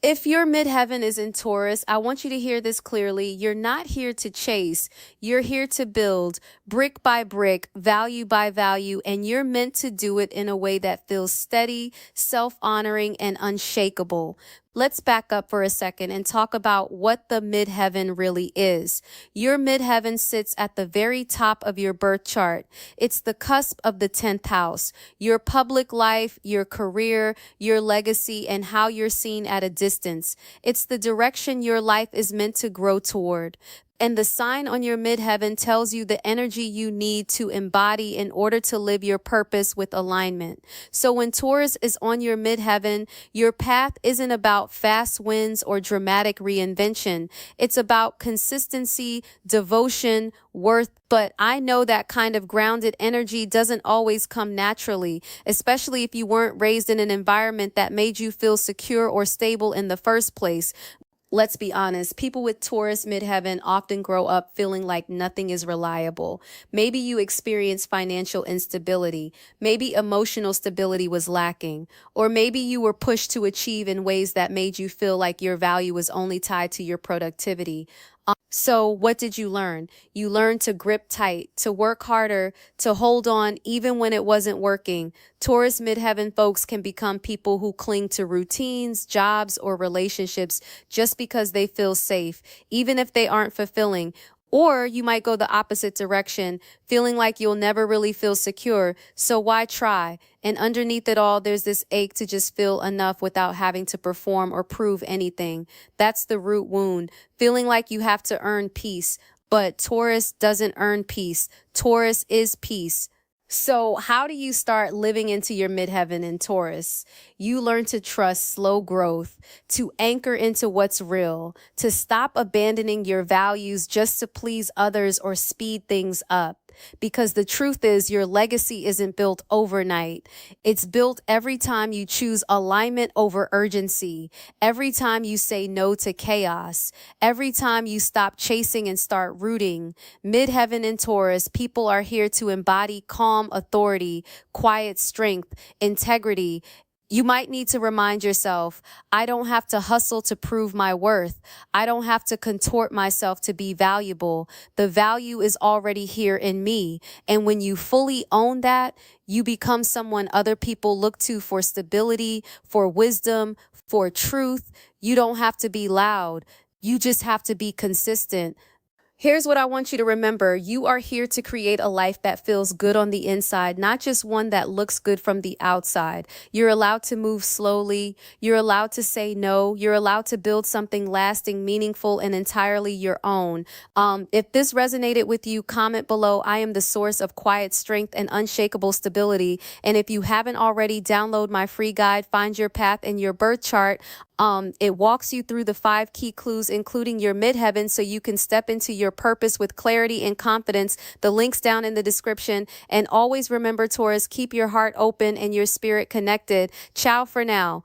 If your midheaven is in Taurus, I want you to hear this clearly. You're not here to chase. You're here to build brick by brick, value by value, and you're meant to do it in a way that feels steady, self-honoring, and unshakable. Let's back up for a second and talk about what the midheaven really is. Your midheaven sits at the very top of your birth chart. It's the cusp of the 10th house, your public life, your career, your legacy, and how you're seen at a distance. It's the direction your life is meant to grow toward. And the sign on your midheaven tells you the energy you need to embody in order to live your purpose with alignment. So when Taurus is on your midheaven, your path isn't about fast wins or dramatic reinvention. It's about consistency, devotion, worth. But I know that kind of grounded energy doesn't always come naturally, especially if you weren't raised in an environment that made you feel secure or stable in the first place. Let's be honest, people with Taurus midheaven often grow up feeling like nothing is reliable. Maybe you experience financial instability. Maybe emotional stability was lacking. Or maybe you were pushed to achieve in ways that made you feel like your value was only tied to your productivity. So what did you learn? You learned to grip tight, to work harder, to hold on even when it wasn't working. Taurus midheaven folks can become people who cling to routines, jobs, or relationships just because they feel safe, even if they aren't fulfilling. Or you might go the opposite direction, feeling like you'll never really feel secure. So why try? And underneath it all, there's this ache to just feel enough without having to perform or prove anything. That's the root wound, feeling like you have to earn peace. But Taurus doesn't earn peace. Taurus is peace. So how do you start living into your midheaven in Taurus? You learn to trust slow growth, to anchor into what's real, to stop abandoning your values just to please others or speed things up. Because the truth is, your legacy isn't built overnight. It's built every time you choose alignment over urgency, every time you say no to chaos, every time you stop chasing and start rooting. Midheaven in Taurus, people are here to embody calm authority, quiet strength, integrity. You might need to remind yourself, I don't have to hustle to prove my worth. I don't have to contort myself to be valuable. The value is already here in me. And when you fully own that, you become someone other people look to for stability, for wisdom, for truth. You don't have to be loud. You just have to be consistent. Here's what I want you to remember. You are here to create a life that feels good on the inside, not just one that looks good from the outside. You're allowed to move slowly. You're allowed to say no. You're allowed to build something lasting, meaningful, and entirely your own. If this resonated with you, comment below. I am the source of quiet strength and unshakable stability. And if you haven't already, download my free guide, Find Your Path in Your Birth Chart. It walks you through the 5 key clues, including your midheaven, so you can step into your purpose with clarity and confidence. The link's down in the description. And always remember, Taurus, keep your heart open and your spirit connected. Ciao for now.